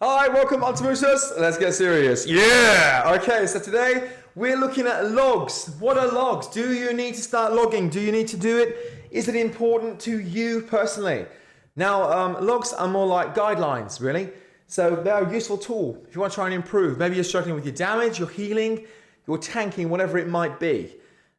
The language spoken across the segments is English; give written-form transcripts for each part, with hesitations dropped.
Hi, welcome Optimuses. Let's get serious. Yeah! Okay, so today we're looking at logs. What are logs? Do you need to start logging? Do you need to do it? Is it important to you personally? Now, logs are more like guidelines, really. So they're a useful tool if you want to try and improve. Maybe you're struggling with your damage, your healing, your tanking, whatever it might be.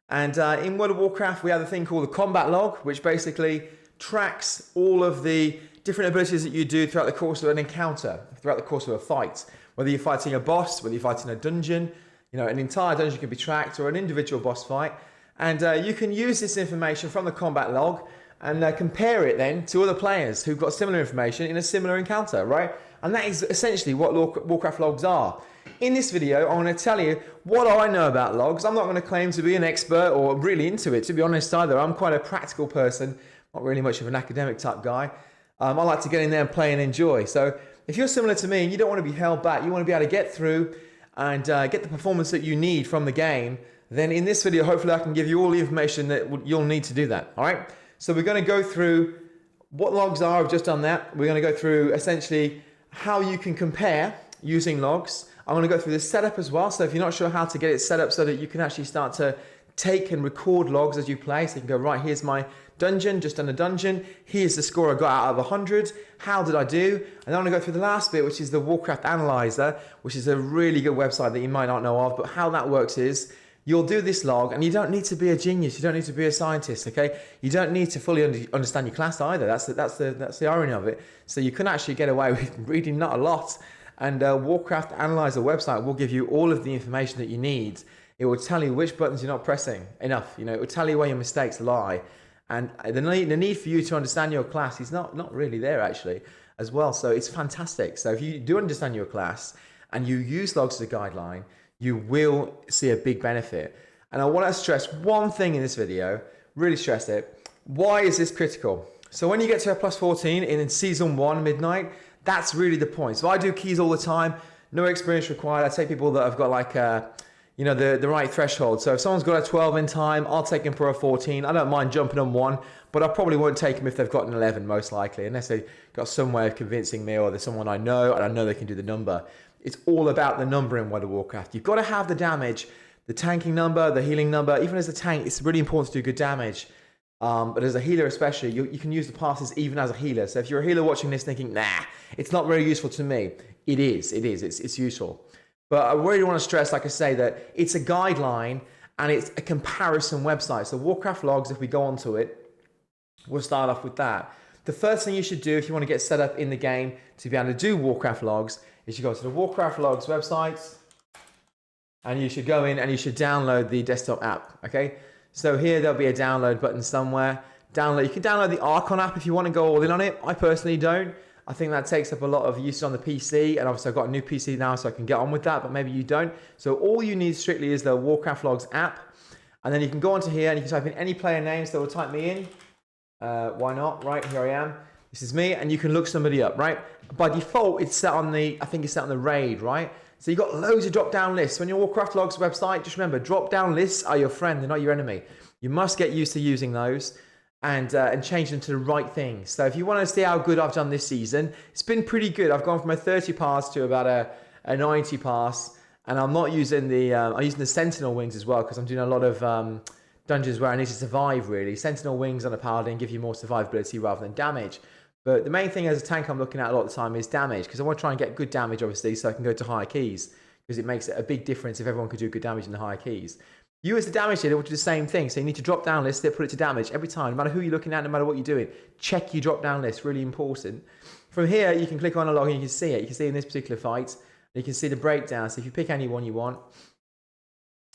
And in World of Warcraft, we have a thing called the combat log, which basically tracks all of the different abilities that you do throughout the course of an encounter, throughout the course of a fight. Whether you're fighting a boss, whether you're fighting a dungeon, an entire dungeon can be tracked, or an individual boss fight. And you can use this information from the combat log and compare it then to other players who've got similar information in a similar encounter, right? And that is essentially what Warcraft logs are. In this video, I'm going to tell you what I know about logs. I'm not going to claim to be an expert or really into it, to be honest, either. I'm quite a practical person, not really much of an academic type guy. I like to get in there and play and enjoy. So if you're similar to me and you don't want to be held back, you want to be able to get through and get the performance that you need from the game, then in this video, hopefully I can give you all the information that you'll need to do that. All right. So we're going to go through what logs are. I've just done that. We're going to go through essentially how you can compare using logs. I'm going to go through the setup as well. So if you're not sure how to get it set up so that you can actually start to take and record logs as you play, so you can go, right, here's my dungeon, just done a dungeon, here's the score I got out of 100, how did I do? And then I'm going to go through the last bit, which is the Warcraft Analyzer, which is a really good website that you might not know of, but how that works is you'll do this log, and you don't need to be a genius, you don't need to be a scientist, okay? You don't need to fully understand your class either. That's the irony of it. So you can actually get away with reading not a lot, and Warcraft Analyzer website will give you all of the information that you need. It will tell you which buttons you're not pressing enough. It will tell you where your mistakes lie. And the need for you to understand your class is not really there actually as well. So it's fantastic. So if you do understand your class and you use logs as a guideline, you will see a big benefit. And I want to stress one thing in this video, really stress it. Why is this critical? So when you get to a plus 14 in season 1 midnight, that's really the point. So I do keys all the time, no experience required. I take people that have got like the right threshold. So if someone's got a 12 in time, I'll take them for a 14. I don't mind jumping on one, but I probably won't take them if they've got an 11, most likely, unless they've got some way of convincing me or there's someone I know and I know they can do the number. It's all about the number in World of Warcraft. You've got to have the damage, the tanking number, the healing number. Even as a tank, it's really important to do good damage. But as a healer especially, you can use the passes even as a healer. So if you're a healer watching this thinking, nah, it's not very useful to me, it is, it's useful. But I really want to stress, like I say, that it's a guideline and it's a comparison website. So Warcraft Logs, if we go onto it, we'll start off with that. The first thing you should do if you want to get set up in the game to be able to do Warcraft Logs is you go to the Warcraft Logs website and you should go in and you should download the desktop app, okay? So here there'll be a download button somewhere. You can download the Archon app if you want to go all in on it. I personally don't. I think that takes up a lot of usage on the PC, and obviously I've got a new PC now so I can get on with that, but maybe you don't. So all you need strictly is the Warcraft Logs app, and then you can go onto here and you can type in any player name, so we'll type me in. Why not? Right, here I am. This is me, and you can look somebody up, right? By default, it's set on the raid, right? So you've got loads of drop-down lists. When you're Warcraft Logs website, just remember, drop-down lists are your friend, they're not your enemy. You must get used to using those and change them to the right things. So if you want to see how good I've done this season, it's been pretty good. I've gone from a 30 pass to about a 90 pass, and I'm not using I'm using the Sentinel wings as well because I'm doing a lot of dungeons where I need to survive really. Sentinel wings on a paladin give you more survivability rather than damage. But the main thing as a tank I'm looking at a lot of the time is damage, because I want to try and get good damage obviously so I can go to higher keys, because it makes it a big difference if everyone could do good damage in the higher keys. You as the damage dealer will do the same thing. So you need to drop down list it, put it to damage every time, no matter who you're looking at, no matter what you're doing. Check your drop down list, really important. From here, you can click on a log and you can see it. You can see in this particular fight, you can see the breakdown. So if you pick any one you want,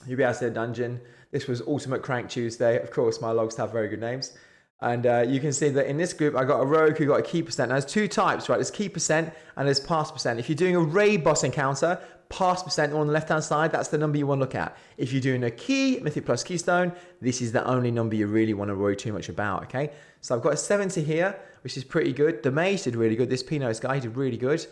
you'll be able to see a dungeon. This was Ultimate Crank Tuesday. Of course, my logs have very good names. And you can see that in this group, I got a rogue who got a key percent. Now, there's two types, right? There's key percent and there's pass percent. If you're doing a raid boss encounter, pass percent on the left-hand side, that's the number you want to look at. If you're doing a key, Mythic Plus Keystone, this is the only number you really want to worry too much about, okay? So I've got a 70 here, which is pretty good. The mage did really good. This Pinos guy did really good.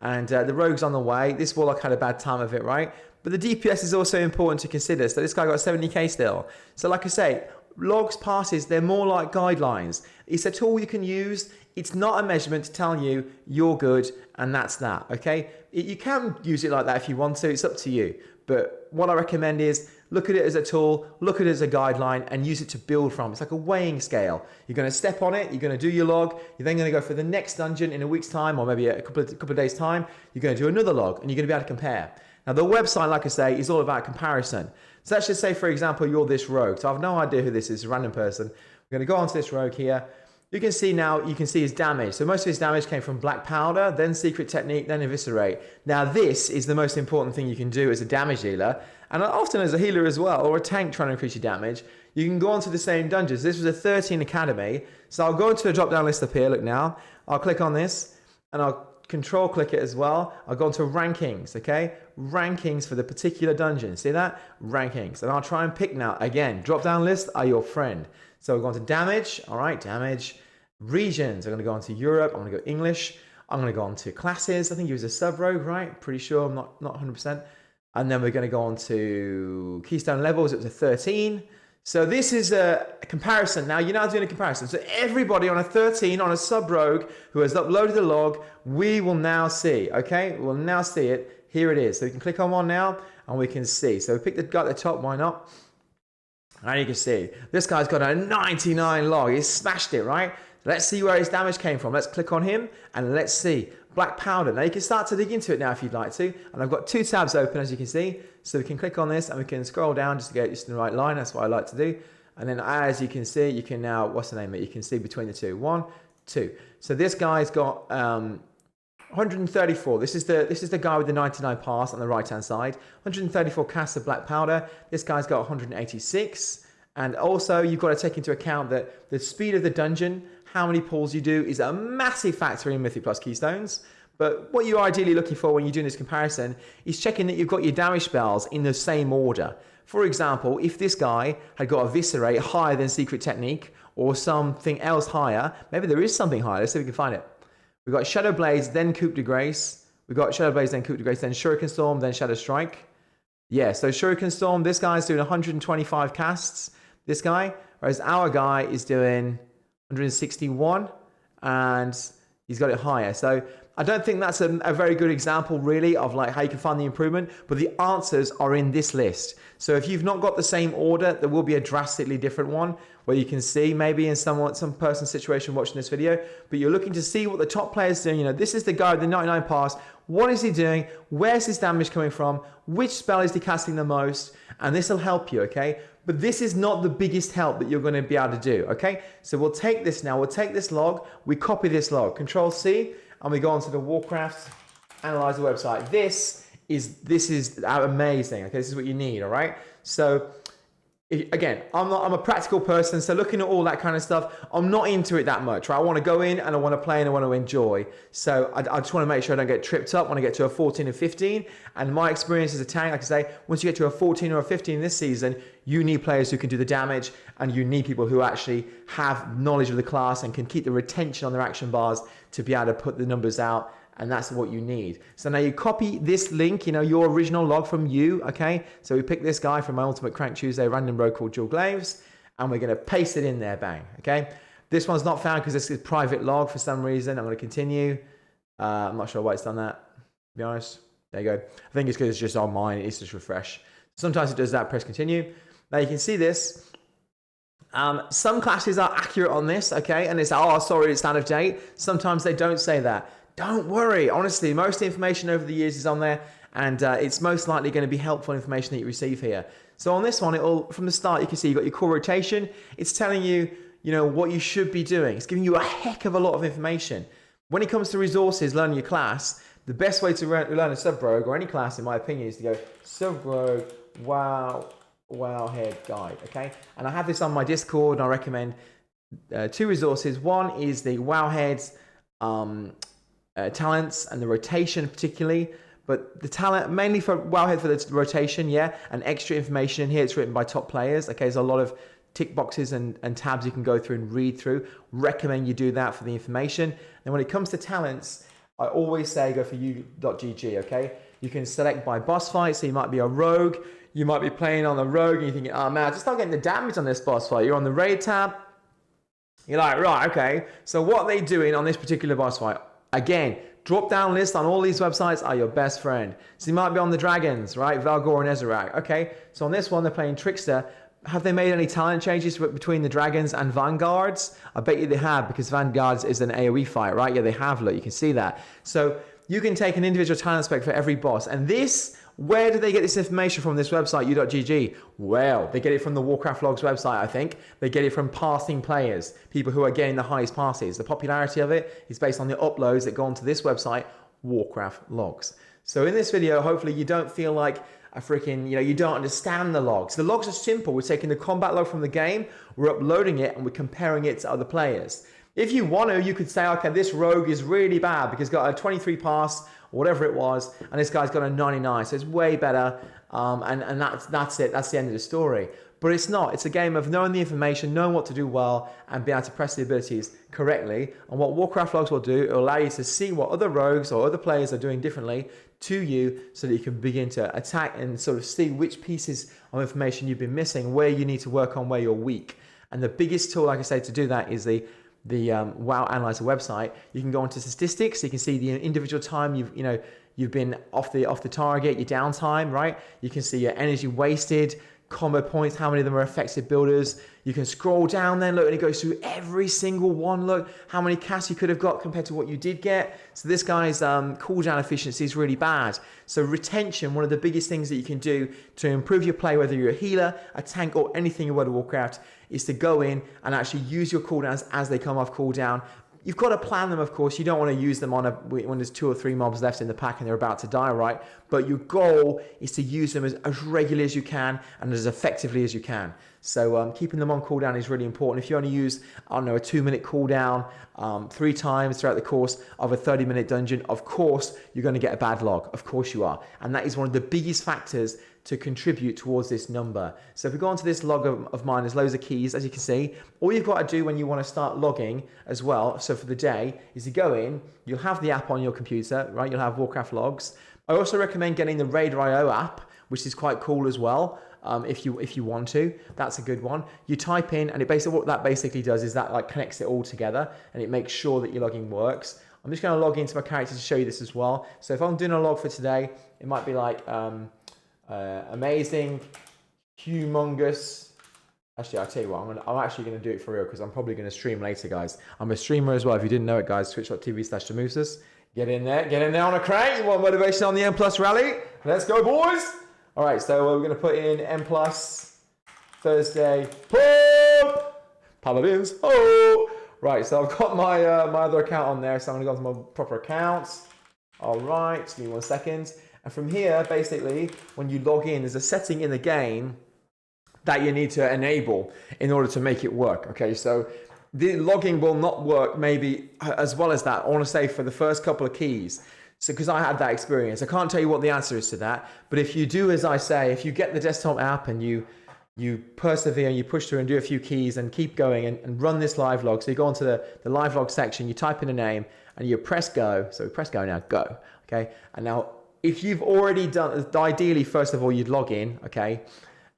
And the rogue's on the way. This Warlock had a bad time of it, right? But the DPS is also important to consider. So this guy got 70k still. So like I say, logs, passes, they're more like guidelines. It's a tool you can use It's not a measurement to tell you you're good and that's that, okay? You can use it like that if you want to, it's up to you. But what I recommend is look at it as a tool, look at it as a guideline and use it to build from. It's like a weighing scale. You're going to step on it, you're going to do your log, you're then going to go for the next dungeon in a week's time or maybe a couple of days time, you're going to do another log and you're going to be able to compare. Now the website, like I say, is all about comparison. So let's just say, for example, you're this rogue. So I have no idea who this is, a random person. We're going to go onto this rogue here. You can see now, you can see his damage. So most of his damage came from Black Powder, then Secret Technique, then Eviscerate. Now this is the most important thing you can do as a damage dealer, and often as a healer as well, or a tank trying to increase your damage. You can go onto the same dungeons. This was a 13 Academy. So I'll go into the drop down list up here, look now. I'll click on this, and I'll control click it as well. I'll go into rankings, okay? Rankings for the particular dungeon. See that? Rankings. And I'll try and pick now, again, drop down list are your friend. So we're going to damage, all right, damage. Regions, I'm going to go on to Europe, I'm going to go English, I'm going to go on to classes, I think he was a sub-rogue, right? Pretty sure, I'm not 100%. And then we're going to go on to Keystone levels, it was a 13. So this is a comparison. Now, you're now doing a comparison. So everybody on a 13, on a sub-rogue who has uploaded the log, we will now see, okay? We'll now see it. Here it is. So we can click on one now, and we can see. So we pick the guy at the top, why not? And you can see, this guy's got a 99 log. He's smashed it, right? Let's see where his damage came from. Let's click on him and let's see. Black Powder. Now you can start to dig into it now if you'd like to. And I've got two tabs open as you can see. So we can click on this and we can scroll down just to get just in the right line. That's what I like to do. And then as you can see, you can now, what's the name of it? You can see between the two. 1, 2. So this guy's got 134. This is the guy with the 99 pass on the right hand side. 134 casts of Black Powder. This guy's got 186. And also you've got to take into account that the speed of the dungeon, how many pulls you do, is a massive factor in Mythic Plus Keystones. But what you're ideally looking for when you're doing this comparison is checking that you've got your damage spells in the same order. For example, if this guy had got Eviscerate higher than Secret Technique or something else higher, maybe there is something higher. Let's see if we can find it. We've got Shadow Blades, then Coup de Grace. We've got Shadow Blades, then Coup de Grace, then Shuriken Storm, then Shadow Strike. Yeah, so Shuriken Storm, this guy's doing 125 casts, this guy, whereas our guy is doing 161 and he's got it higher. So I don't think that's a very good example really of like how you can find the improvement, but the answers are in this list. So if you've not got the same order, there will be a drastically different one where you can see maybe in some person's situation watching this video, but you're looking to see what the top player's doing. You know, this is the guy with the 99 pass. What is he doing? Where's his damage coming from? Which spell is he casting the most? And this will help you, okay? But this is not the biggest help that you're going to be able to do, okay? So we'll take this now. We'll take this log. We copy this log. Control C, and we go onto the Warcraft Analyzer website. This is amazing, okay? This is what you need, all right? So again, I'm a practical person, so looking at all that kind of stuff, I'm not into it that much, right? I want to go in and I want to play and I want to enjoy. So I just want to make sure I don't get tripped up when I get to a 14 and 15. And my experience as a tank, like I say, once you get to a 14 or a 15 this season, you need players who can do the damage and you need people who actually have knowledge of the class and can keep the retention on their action bars to be able to put the numbers out. And that's what you need. So now you copy this link, you know, your original log from you, okay? So we pick this guy from my Ultimate Crank Tuesday random rogue called Jewel Glaves, and we're gonna paste it in there, bang, okay? This one's not found because this is private log for some reason. I'm gonna continue. I'm not sure why it's done that, to be honest. There you go. I think it's because it's just on mine, it's just refresh. Sometimes it does that, press continue. Now you can see this. Some classes are accurate on this, okay? And it's, oh, sorry, it's out of date. Sometimes they don't say that. Don't worry, honestly, most information over the years is on there and it's most likely going to be helpful information that you receive here. So on this one, from the start, you can see you've got your core rotation. It's telling you, you know, what you should be doing. It's giving you a heck of a lot of information. When it comes to resources, learning your class, the best way to learn a sub-rogue or any class, in my opinion, is to go sub-rogue, wowhead guide, okay? And I have this on my Discord and I recommend two resources. One is the wowheads, talents and the rotation particularly, but the talent mainly for wowhead for the rotation, yeah, and extra information in here. It's written by top players, okay? There's a lot of tick boxes and tabs you can go through and read through. Recommend you do that for the information. And when it comes to talents, I always say go for u.gg, okay? You can select by boss fight, so you might be a rogue, you might be playing on the rogue and you're thinking, oh man, I just not getting the damage on this boss fight. You're on the raid tab, You're like, right, okay, so what are they doing on this particular boss fight? Again, drop down list on all these websites are your best friend. So you might be on the dragons, right? Valgor and Ezrak. Okay, so on this one, they're playing Trickster. Have they made any talent changes between the dragons and vanguards? I bet you they have, because vanguards is an AoE fight, right? Yeah, they have, look, you can see that. So you can take an individual talent spec for every boss. And this, where do they get this information from, this website, u.gg? Well, they get it from the Warcraft Logs website, I think. They get it from passing players, people who are getting the highest passes. The popularity of it is based on the uploads that go onto this website, Warcraft Logs. So in this video, hopefully you don't feel like a freaking, you don't understand the logs. The logs are simple. We're taking the combat log from the game, we're uploading it, and we're comparing it to other players. If you want to, you could say, okay, this rogue is really bad because he's got a 23 pass, or whatever it was, and this guy's got a 99, so it's way better, and that's it. That's the end of the story. But it's not. It's a game of knowing the information, knowing what to do well, and being able to press the abilities correctly. And what Warcraft Logs will do, it will allow you to see what other rogues or other players are doing differently to you, so that you can begin to attack and sort of see which pieces of information you've been missing, where you need to work on, where you're weak. And the biggest tool, like I say, to do that is the WoW Analyzer website. You can go into statistics, so you can see the individual time you've been off the target, your downtime, right? You can see your energy wasted, combo points, how many of them are effective builders. You can scroll down then, look, and it goes through every single one. Look how many casts you could have got compared to what you did get. So this guy's cooldown efficiency is really bad. So retention, one of the biggest things that you can do to improve your play, whether you're a healer, a tank, or anything in World of Warcraft, is to go in and actually use your cooldowns as they come off cooldown. You've got to plan them, of course. You don't want to use them when there's 2 or 3 mobs left in the pack and they're about to die, right? But your goal is to use them as regularly as you can and as effectively as you can. So keeping them on cooldown is really important. If you only use, I don't know, a 2-minute cooldown 3 times throughout the course of a 30-minute dungeon, of course, you're going to get a bad log. Of course you are. And that is one of the biggest factors to contribute towards this number. So if we go onto this log of mine, there's loads of keys, as you can see. All you've got to do when you want to start logging as well, so for the day, is to go in, you'll have the app on your computer, right? You'll have Warcraft Logs. I also recommend getting the Raider.io app, which is quite cool as well. If you want to, that's a good one. You type in, and what that basically does is that like connects it all together, and it makes sure that your logging works. I'm just going to log into my character to show you this as well. So if I'm doing a log for today, it might be like amazing, humongous. Actually, I'll tell you what, I'm actually going to do it for real, because I'm probably going to stream later, guys. I'm a streamer as well. If you didn't know it, guys, twitch.tv/Jamusas. Get in there on a crate. You want motivation on the M Plus rally? Let's go, boys. All right, so we're going to put in M Plus Thursday. Paladins. Oh, right. So I've got my my other account on there, so I'm going to go to my proper accounts. All right, just give me 1 second. And from here, basically, when you log in, there's a setting in the game that you need to enable in order to make it work. Okay, so the logging will not work maybe as well as that. I want to say for the first couple of keys. So because I had that experience, I can't tell you what the answer is to that. But if you do as I say, if you get the desktop app and you persevere and you push through and do a few keys and keep going and run this live log. So you go onto the live log section, you type in a name and you press go. So press go now, go. Okay, and now if you've already done, ideally, first of all, you'd log in, okay,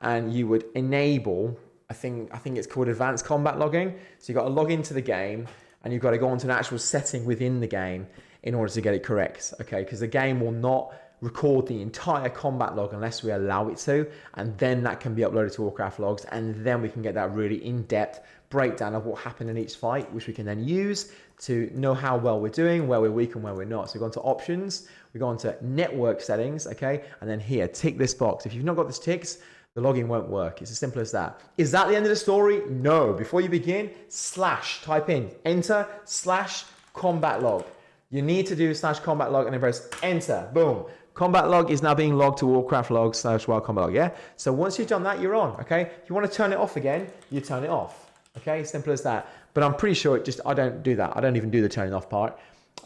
and you would enable, I think it's called advanced combat logging. So you've got to log into the game and you've got to go onto an actual setting within the game in order to get it correct, okay, because the game will not record the entire combat log unless we allow it to, and then that can be uploaded to Warcraft Logs, and then we can get that really in-depth breakdown of what happened in each fight, which we can then use to know how well we're doing, where we're weak and where we're not. So we go into options, we go into network settings, okay, and then here, tick this box. If you've not got this ticked, the logging won't work. It's as simple as that. Is that the end of the story? No. Before you begin, type in, enter /combat log. You need to do /combat log and then press enter. Boom. Combat log is now being logged to Warcraft Logs /wild combat log. Yeah. So once you've done that, you're on. Okay. If you want to turn it off again, you turn it off. Okay. Simple as that. But I'm pretty sure I don't do that. I don't even do the turning off part.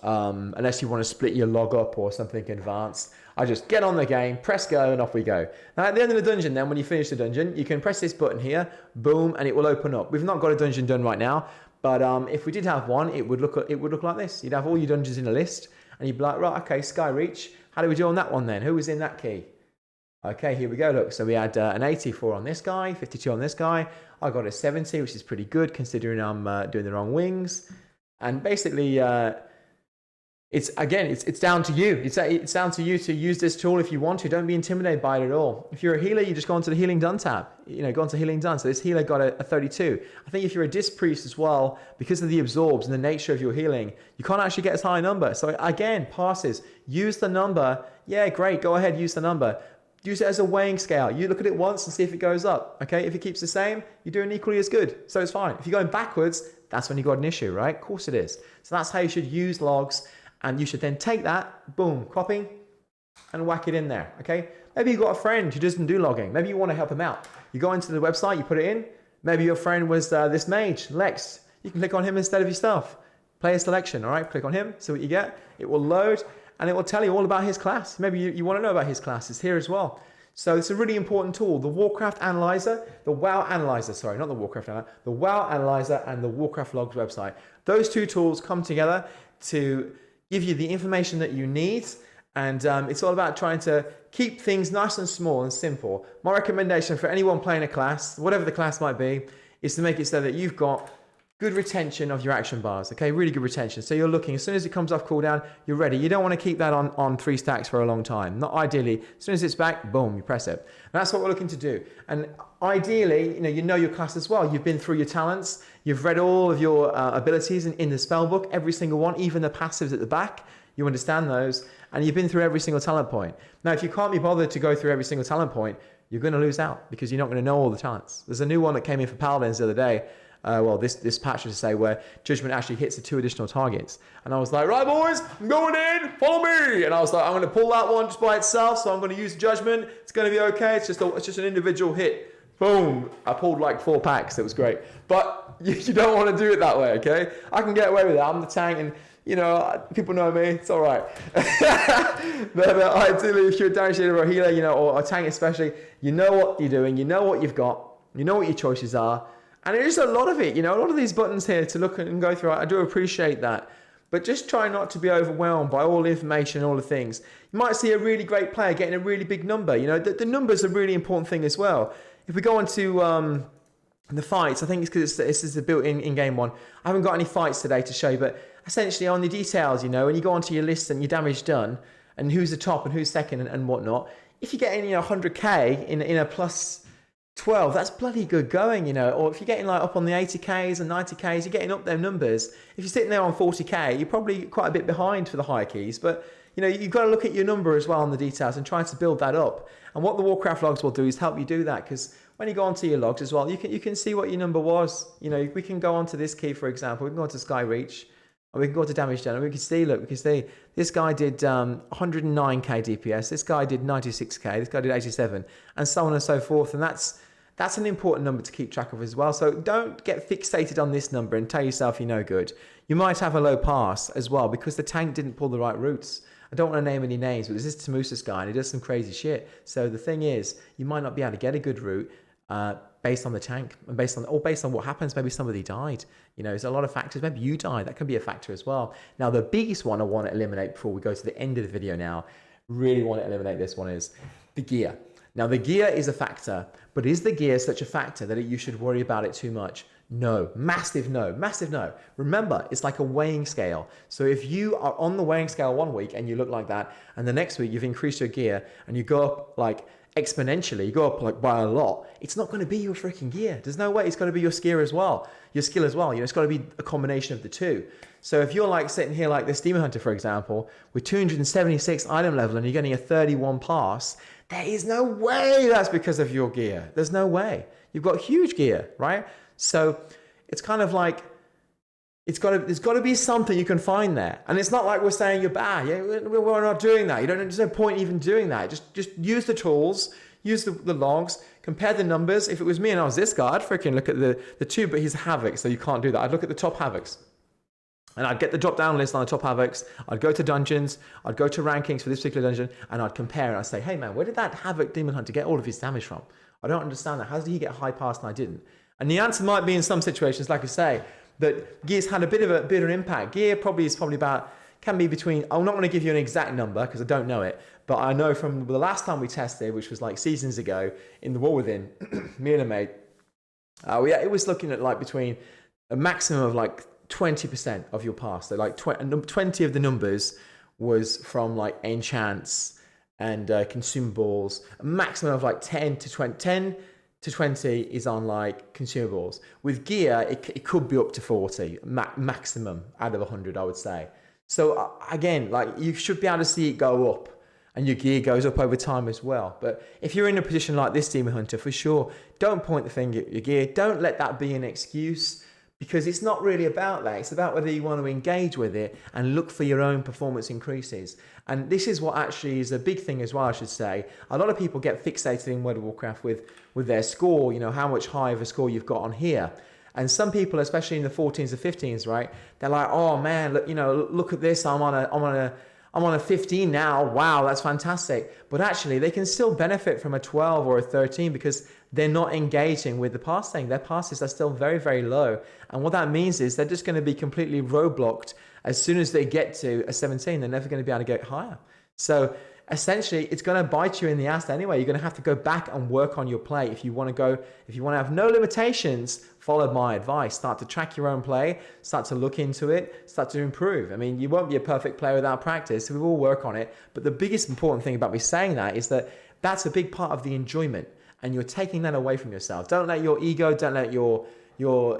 Unless you want to split your log up or something advanced. I just get on the game, press go, and off we go. Now at the end of the dungeon then, when you finish the dungeon, you can press this button here, boom, and it will open up. We've not got a dungeon done right now, but if we did have one, it would look like this. You'd have all your dungeons in a list, and you'd be like, right, okay, Skyreach, how do we do on that one then? Who was in that key? Okay, here we go. Look, so we had an 84 on this guy, 52 on this guy. I got a 70, which is pretty good considering I'm doing the wrong wings. And basically, it's down to you. It's down to you to use this tool if you want to. Don't be intimidated by it at all. If you're a healer, you just go onto the healing done tab. Go onto healing done. So this healer got a 32. I think if you're a disc priest as well, because of the absorbs and the nature of your healing, you can't actually get as high a number. So again, passes. Use the number. Yeah, great. Go ahead, use the number. Use it as a weighing scale. You look at it once and see if it goes up. Okay, if it keeps the same, you're doing equally as good. So it's fine. If you're going backwards, that's when you got an issue, right? Of course it is. So that's how you should use logs, and you should then take that, boom, copy, and whack it in there. Okay. Maybe you've got a friend who doesn't do logging. Maybe you want to help him out. You go into the website, you put it in. Maybe your friend was this mage, Lex. You can click on him instead of yourself. Player selection. All right. Click on him. See what you get. It will load. And it will tell you all about his class. Maybe you want to know about his class. It's here as well. So it's a really important tool. The Warcraft Analyzer, the WoW Analyzer, sorry, not the Warcraft Analyzer, the WoW Analyzer and the Warcraft Logs website. Those two tools come together to give you the information that you need. And it's all about trying to keep things nice and small and simple. My recommendation for anyone playing a class, whatever the class might be, is to make it so that you've got good retention of your action bars, okay? Really good retention. So you're looking, as soon as it comes off cooldown, you're ready. You don't want to keep that on 3 stacks for a long time. Not ideally. As soon as it's back, boom, you press it. And that's what we're looking to do. And ideally, you know your class as well. You've been through your talents. You've read all of your abilities in the spell book, every single one, even the passives at the back. You understand those. And you've been through every single talent point. Now, if you can't be bothered to go through every single talent point, you're going to lose out because you're not going to know all the talents. There's a new one that came in for Paladins the other day. This patch, to say, where Judgment actually hits the 2 additional targets. And I was like, right, boys, I'm going in, follow me. And I was like, I'm going to pull that one just by itself, so I'm going to use Judgment. It's going to be okay. It's just an individual hit. Boom. I pulled like 4 packs. It was great. But you don't want to do it that way, okay? I can get away with that. I'm the tank, and people know me. It's all right. but ideally, if you're a damage dealer or a healer, or a tank especially, you know what you're doing. You know what you've got. You know what your choices are. And there is a lot of it, a lot of these buttons here to look at and go through. I do appreciate that. But just try not to be overwhelmed by all the information, all the things. You might see a really great player getting a really big number. The numbers are a really important thing as well. If we go on to the fights, I think it's because this is a built-in in-game one. I haven't got any fights today to show you, but essentially on the details, when you go onto your list and your damage done, and who's the top and who's second and whatnot, if you're getting 100k in a plus 12, that's bloody good going, or if you're getting like up on the 80Ks and 90Ks, you're getting up them numbers. If you're sitting there on 40K, you're probably quite a bit behind for the higher keys, but you've got to look at your number as well on the details and try to build that up. And what the Warcraft logs will do is help you do that, because when you go onto your logs as well, you can see what your number was. We can go onto this key, for example, we can go onto Sky Reach, and we can go to damage done, and we can see, this guy did 109k DPS, this guy did 96k, this guy did 87, and so on and so forth. And that's an important number to keep track of as well. So don't get fixated on this number and tell yourself you're no good. You might have a low pass as well because the tank didn't pull the right routes. I don't want to name any names, but there's this Tamusis guy and he does some crazy shit. So the thing is, you might not be able to get a good route based on the tank and based on what happens. Maybe somebody died. There's a lot of factors. Maybe you died. That can be a factor as well. Now, the biggest one I want to eliminate before we go to the end of the video now, really want to eliminate this one, is the gear. Now, the gear is a factor, but is the gear such a factor that you should worry about it too much? No. Massive no. Massive no. Remember, it's like a weighing scale. So if you are on the weighing scale one week and you look like that, and the next week you've increased your gear and you go up like exponentially, you go up like by a lot, it's not going to be your freaking gear. There's no way. It's got to be your skill as well. It's got to be a combination of the two. So if you're like sitting here like this Demon Hunter, for example, with 276 item level and you're getting a 31 pass, there is no way that's because of your gear. There's no way. You've got huge gear, right? So it's kind of like, there's got to be something you can find there. And it's not like we're saying you're bad. Yeah, we're not doing that. There's no point even doing that. Just use the tools, use the logs, compare the numbers. If it was me and I was this guy, I'd freaking look at the two, but he's Havoc, so you can't do that. I'd look at the top Havocs. And I'd get the drop-down list on the top Havocs. I'd go to dungeons. I'd go to rankings for this particular dungeon. And I'd compare. And I'd say, hey, man, where did that Havoc Demon Hunter get all of his damage from? I don't understand that. How did he get high pass and I didn't? And the answer might be in some situations, like I say, that gear's had a bit of an impact. Gear is probably about, can be between, I'm not going to give you an exact number because I don't know it, but I know from the last time we tested, which was like seasons ago in the War Within, me and a mate, it was looking at like between a maximum of like 20% of your pass. So like 20 of the numbers was from like enchants and consumables. A maximum of like 10 to 20 is on like consumables. With gear, it could be up to 40 maximum out of 100, I would say. So again, like you should be able to see it go up, and your gear goes up over time as well. But if you're in a position like this, Demon Hunter, for sure, don't point the finger at your gear. Don't let that be an excuse, because it's not really about that. It's about whether you want to engage with it and look for your own performance increases. And this is what actually is a big thing as well, I should say. A lot of people get fixated in World of Warcraft with their score, you know, how much higher of a score you've got on here. And some people, especially in the 14s or 15s, right, they're like, oh man, look, you know, look at this, I'm on a 15 now. Wow, that's fantastic. But actually, they can still benefit from a 12 or a 13 because they're not engaging with the passing. Their passes are still very, very low. And what that means is they're just going to be completely roadblocked. As soon as they get to a 17, they're never going to be able to get higher. So essentially, it's going to bite you in the ass anyway. You're going to have to go back and work on your play. If you want to have no limitations, follow my advice. Start to track your own play, start to look into it, start to improve. I mean, you won't be a perfect player without practice, so we will work on it. But the biggest important thing about me saying that is that that's a big part of the enjoyment, and you're taking that away from yourself. Don't let your ego, don't let your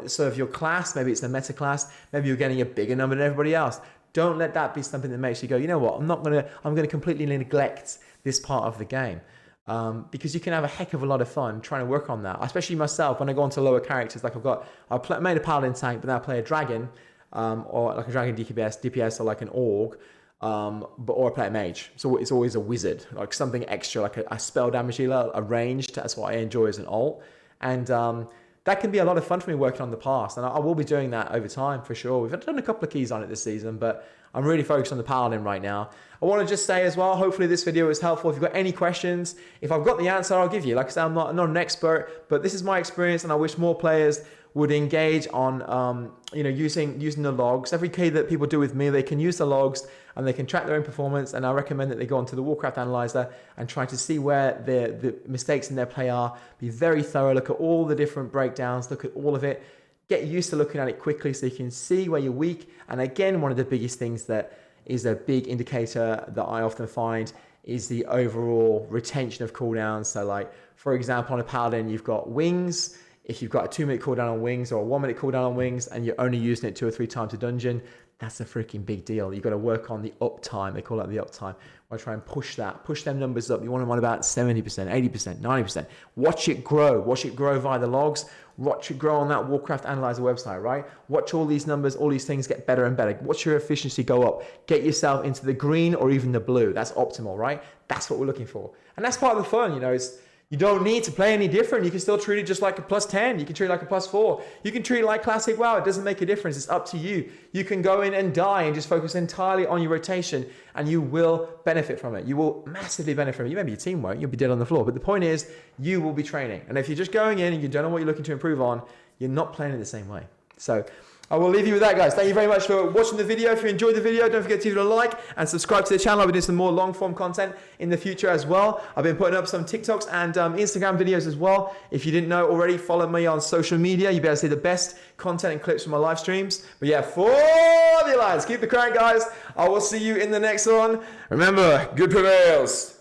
sort of your class, maybe it's the meta class, maybe you're getting a bigger number than everybody else. Don't let that be something that makes you go, you know what, I'm going to completely neglect this part of the game. Because you can have a heck of a lot of fun trying to work on that. Especially myself, when I go onto lower characters, like I made a paladin tank, but now I play a dragon, or like a dragon DPS, or like an orc, or I play a mage. So it's always a wizard, like something extra, like a spell damage dealer, a ranged. That's what I enjoy as an alt. And that can be a lot of fun for me working on the past, and I will be doing that over time for sure. We've done a couple of keys on it this season, but I'm really focused on the paladin right now. I want to just say as well, hopefully this video is helpful. If you've got any questions, if I've got the answer, I'll give you. Like I said, I'm not an expert, but this is my experience, and I wish more players would engage on using the logs. Every key that people do with me, they can use the logs and they can track their own performance. And I recommend that they go onto the Warcraft Analyzer and try to see where the mistakes in their play are. Be very thorough. Look at all the different breakdowns. Look at all of it. Get used to looking at it quickly so you can see where you're weak. And again, one of the biggest things that is a big indicator that I often find is the overall retention of cooldowns. So like, for example, on a paladin, you've got wings. If you've got a 2-minute cooldown on wings or a 1-minute cooldown on wings and you're only using it 2 or 3 times a dungeon, that's a freaking big deal. You've got to work on the uptime. They call it the uptime. I try and push them numbers up. You want them on about 70%, 80%, 90%. Watch it grow via the logs. Watch it grow on that Warcraft Analyzer website, right? Watch all these numbers, all these things get better and better. Watch your efficiency go up. Get yourself into the green or even the blue. That's optimal, right? That's what we're looking for. And that's part of the fun, you don't need to play any different. You can still treat it just like a +10. You can treat it like a +4. You can treat it like classic WoW. It doesn't make a difference. It's up to you. You can go in and die and just focus entirely on your rotation, and you will benefit from it. You will massively benefit from it. Maybe your team won't. You'll be dead on the floor. But the point is, you will be training. And if you're just going in and you don't know what you're looking to improve on, you're not playing it the same way. So I will leave you with that, guys. Thank you very much for watching the video. If you enjoyed the video, don't forget to leave a like and subscribe to the channel. I'll be doing some more long form content in the future as well. I've been putting up some TikToks and Instagram videos as well. If you didn't know already, follow me on social media. You'll be able to see the best content and clips from my live streams. But yeah, for the alliance, keep the crank, guys. I will see you in the next one. Remember, good prevails.